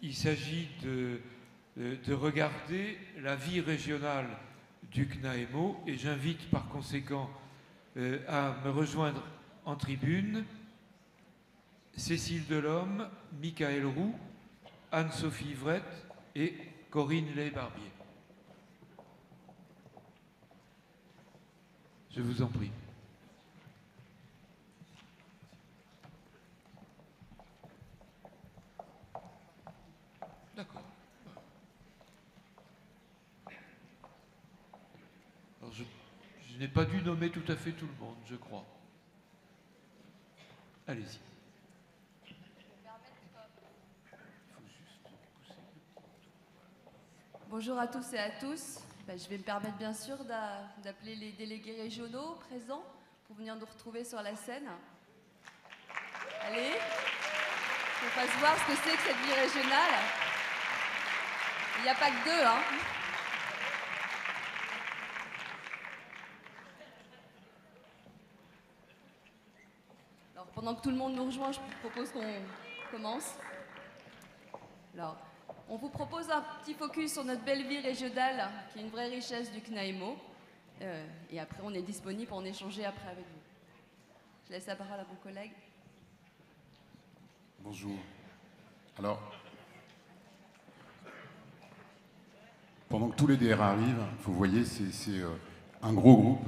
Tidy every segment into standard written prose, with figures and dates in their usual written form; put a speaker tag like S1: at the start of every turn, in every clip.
S1: il s'agit de regarder la vie régionale du CNAEMO et j'invite par conséquent à me rejoindre en tribune Cécile Delhomme, Michael Roux, Anne-Sophie Ivrette et Corinne Lay-Barbier. Je vous en prie. D'accord. Alors je n'ai pas dû nommer tout à fait tout le monde, je crois. Allez-y.
S2: Bonjour à tous et à tous. Je vais me permettre bien sûr d'appeler les délégués régionaux présents pour venir nous retrouver sur la scène. Allez, qu'on fasse voir ce que c'est que cette vie régionale. Il n'y a pas que deux, hein. Alors, pendant que tout le monde nous rejoint, je vous propose qu'on commence. Alors, on vous propose un petit focus sur notre belle vie régionale, qui est une vraie richesse du CNAEMO. Et après, on est disponible pour en échanger après avec vous. Je laisse la parole à mon collègue.
S3: Bonjour. Alors, pendant que tous les DR arrivent, vous voyez, c'est un gros groupe.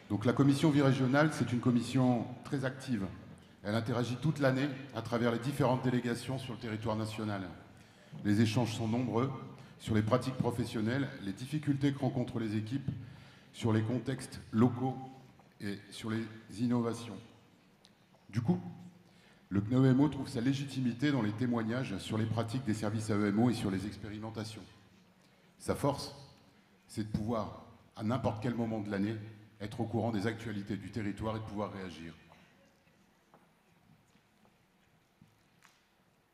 S3: Donc la commission vie régionale, c'est une commission très active. Elle interagit toute l'année à travers les différentes délégations sur le territoire national. Les échanges sont nombreux sur les pratiques professionnelles, les difficultés que rencontrent les équipes, sur les contextes locaux et sur les innovations. Du coup, le CNAEMO trouve sa légitimité dans les témoignages sur les pratiques des services AEMO et sur les expérimentations. Sa force, c'est de pouvoir, à n'importe quel moment de l'année, être au courant des actualités du territoire et de pouvoir réagir.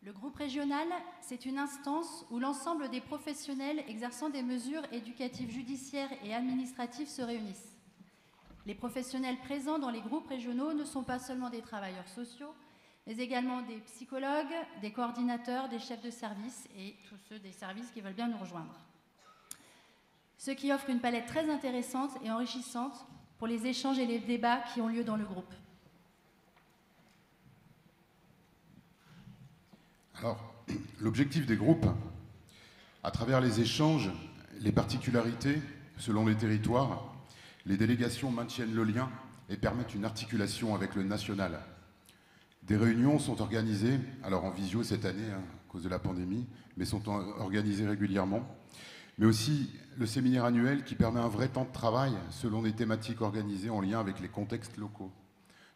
S4: Le groupe régional, c'est une instance où l'ensemble des professionnels exerçant des mesures éducatives, judiciaires et administratives se réunissent. Les professionnels présents dans les groupes régionaux ne sont pas seulement des travailleurs sociaux, mais également des psychologues, des coordinateurs, des chefs de service et tous ceux des services qui veulent bien nous rejoindre. Ce qui offre une palette très intéressante et enrichissante pour les échanges et les débats qui ont lieu dans le groupe.
S3: Alors, l'objectif des groupes, à travers les échanges, les particularités, selon les territoires, les délégations maintiennent le lien et permettent une articulation avec le national. Des réunions sont organisées, alors en visio cette année, à cause de la pandémie, mais sont organisées régulièrement. Mais aussi le séminaire annuel qui permet un vrai temps de travail selon des thématiques organisées en lien avec les contextes locaux.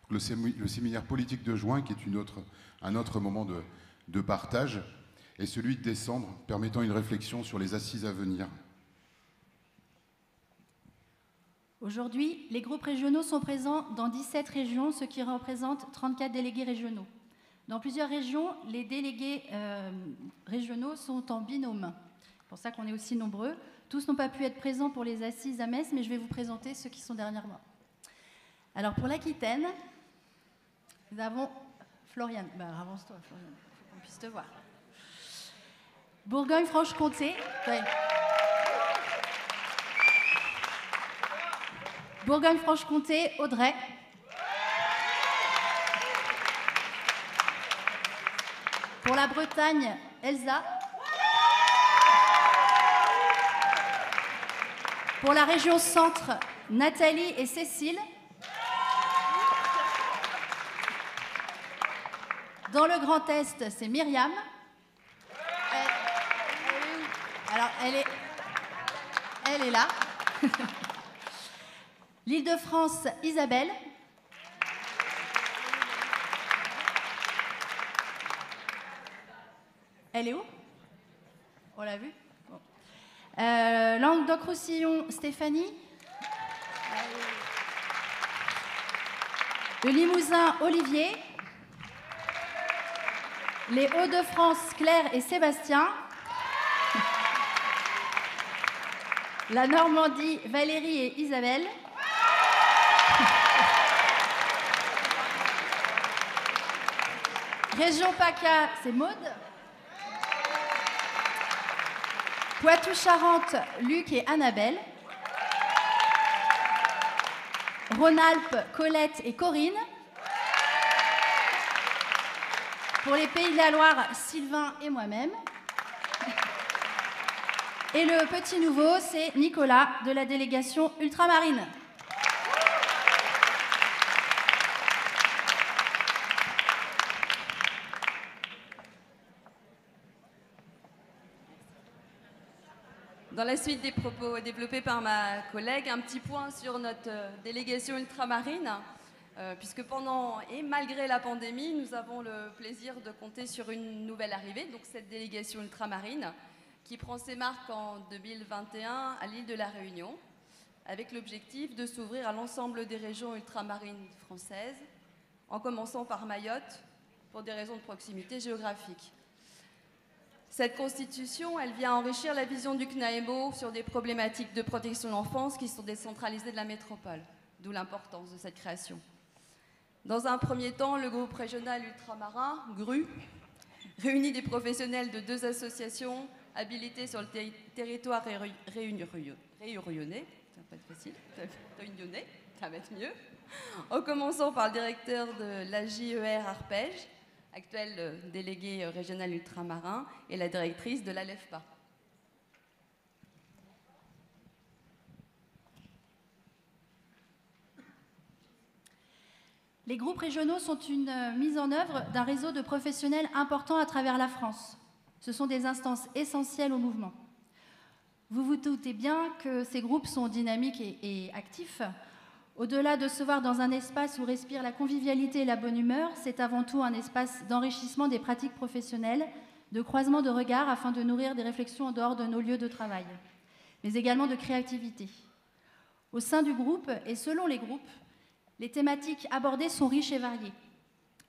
S3: Le séminaire politique de juin, qui est un autre moment de partage, et celui de décembre, permettant une réflexion sur les assises à venir.
S4: Aujourd'hui, les groupes régionaux sont présents dans 17 régions, ce qui représente 34 délégués régionaux. Dans plusieurs régions, les délégués régionaux sont en binôme. C'est pour ça qu'on est aussi nombreux. Tous n'ont pas pu être présents pour les assises à Metz, mais je vais vous présenter ceux qui sont derrière moi. Alors pour l'Aquitaine, nous avons Floriane. Avance-toi, Floriane. On puisse te voir. Bourgogne-Franche-Comté. Ouais. Bourgogne-Franche-Comté, Audrey. Pour la Bretagne, Elsa. Pour la région Centre, Nathalie et Cécile. Dans le Grand Est, c'est Myriam. Alors, elle est là. L'Île-de-France, Isabelle. Elle est où? On l'a vu? Bon. Languedoc-Roussillon, Stéphanie. Le Limousin, Olivier. Les Hauts-de-France, Claire et Sébastien. La Normandie, Valérie et Isabelle. Région PACA, c'est Maude. Poitou-Charentes, Luc et Annabelle. Rhône-Alpes, Colette et Corinne. Pour les Pays de la Loire, Sylvain et moi-même. Et le petit nouveau, c'est Nicolas de la délégation ultramarine.
S2: Dans la suite des propos développés par ma collègue, un petit point sur notre délégation ultramarine, puisque pendant et malgré la pandémie, nous avons le plaisir de compter sur une nouvelle arrivée, donc cette délégation ultramarine, qui prend ses marques en 2021 à l'île de la Réunion, avec l'objectif de s'ouvrir à l'ensemble des régions ultramarines françaises, en commençant par Mayotte, pour des raisons de proximité géographique. Cette constitution, elle vient enrichir la vision du CNAEMO sur des problématiques de protection de l'enfance qui sont décentralisées de la métropole, d'où l'importance de cette création. Dans un premier temps, le groupe régional ultramarin, GRU, réunit des professionnels de 2 associations habilitées sur le territoire réunionnais, ça va pas être facile, réunionnais, ça va être mieux, en commençant par le directeur de l'AJER Arpège, actuel délégué régional ultramarin, et la directrice de l'ALEFPA.
S4: Les groupes régionaux sont une mise en œuvre d'un réseau de professionnels importants à travers la France. Ce sont des instances essentielles au mouvement. Vous vous doutez bien que ces groupes sont dynamiques et actifs. Au-delà de se voir dans un espace où respire la convivialité et la bonne humeur, c'est avant tout un espace d'enrichissement des pratiques professionnelles, de croisement de regards afin de nourrir des réflexions en dehors de nos lieux de travail, mais également de créativité. Au sein du groupe et selon les groupes, les thématiques abordées sont riches et variées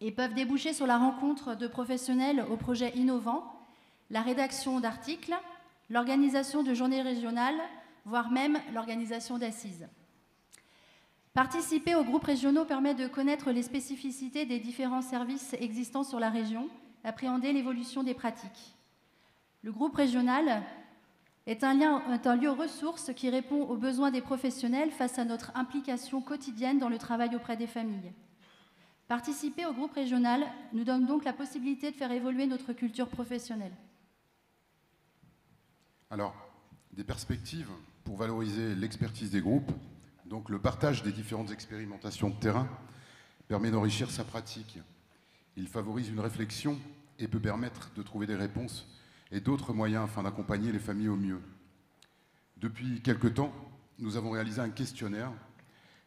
S4: et peuvent déboucher sur la rencontre de professionnels aux projets innovants, la rédaction d'articles, l'organisation de journées régionales, voire même l'organisation d'assises. Participer aux groupes régionaux permet de connaître les spécificités des différents services existants sur la région, appréhender l'évolution des pratiques. Le groupe régional est un lieu ressource qui répond aux besoins des professionnels face à notre implication quotidienne dans le travail auprès des familles. Participer au groupe régional nous donne donc la possibilité de faire évoluer notre culture professionnelle.
S3: Alors, des perspectives pour valoriser l'expertise des groupes. Donc le partage des différentes expérimentations de terrain permet d'enrichir sa pratique. Il favorise une réflexion et peut permettre de trouver des réponses et d'autres moyens afin d'accompagner les familles au mieux. Depuis quelque temps, nous avons réalisé un questionnaire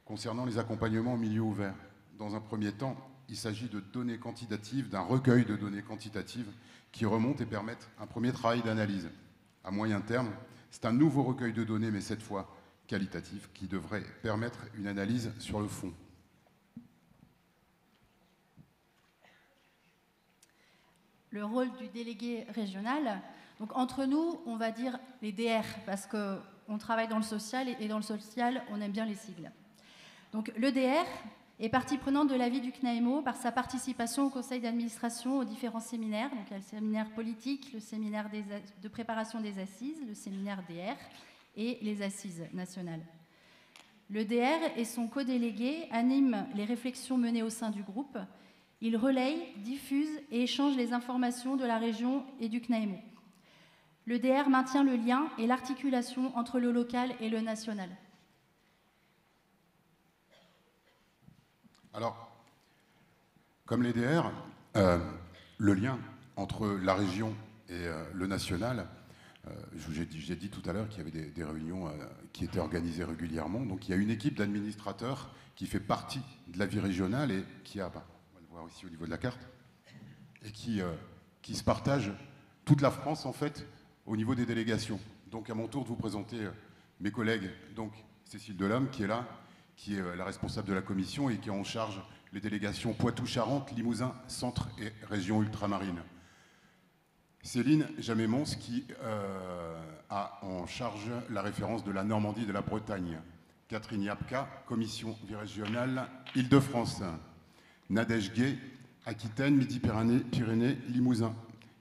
S3: concernant les accompagnements en milieu ouvert. Dans un premier temps, il s'agit de données quantitatives, d'un recueil de données quantitatives qui remontent et permettent un premier travail d'analyse. À moyen terme, c'est un nouveau recueil de données, mais cette fois qualitatif, qui devrait permettre une analyse sur le fond.
S4: Le rôle du délégué régional, donc entre nous, on va dire les DR, parce qu'on travaille dans le social et dans le social, on aime bien les sigles. Donc le DR est partie prenante de la vie du CNAEMO par sa participation au conseil d'administration aux différents séminaires. Donc il y a le séminaire politique, le séminaire de préparation des assises, le séminaire DR, et les assises nationales. Le DR et son co-délégué animent les réflexions menées au sein du groupe. Ils relayent, diffusent et échangent les informations de la région et du CNAEMO. Le DR maintient le lien et l'articulation entre le local et le national.
S3: Alors, comme les DR, le lien entre la région et le national, j'ai dit tout à l'heure qu'il y avait des réunions qui étaient organisées régulièrement. Donc il y a une équipe d'administrateurs qui fait partie de la vie régionale et qui a, on va le voir ici au niveau de la carte, et qui se partage toute la France en fait au niveau des délégations. Donc à mon tour de vous présenter mes collègues, donc Cécile Delhomme qui est là, qui est la responsable de la commission et qui est en charge les délégations Poitou-Charentes, Limousin, Centre et Région Ultramarine. Céline Jamémons qui a en charge la référence de la Normandie et de la Bretagne. Catherine Yapka, commission birégionale Île-de-France. Nadège Gay, Aquitaine, Midi-Pyrénées, Limousin.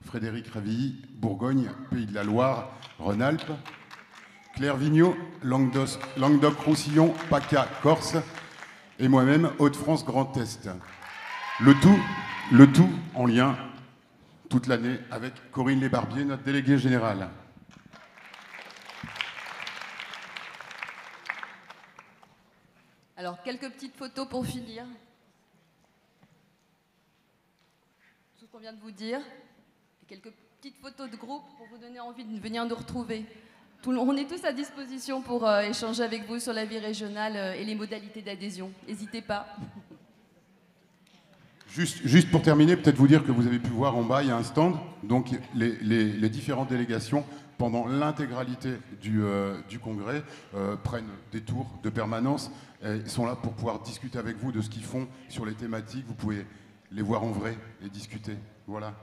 S3: Frédéric Ravilly, Bourgogne, Pays de la Loire, Rhône-Alpes, Claire Vigneault, Languedoc-Roussillon, PACA, Corse, et moi-même, Hauts-de-France, Grand Est. Le tout en lien toute l'année avec Corinne Lesbarbier, notre déléguée générale.
S2: Alors, quelques petites photos pour finir. Tout ce qu'on vient de vous dire. Et quelques petites photos de groupe pour vous donner envie de venir nous retrouver. On est tous à disposition pour échanger avec vous sur la vie régionale et les modalités d'adhésion. N'hésitez pas.
S3: Juste pour terminer, peut-être vous dire que vous avez pu voir en bas, il y a un stand. Donc les différentes délégations, pendant l'intégralité du congrès, prennent des tours de permanence. Ils sont là pour pouvoir discuter avec vous de ce qu'ils font sur les thématiques. Vous pouvez les voir en vrai et discuter. Voilà.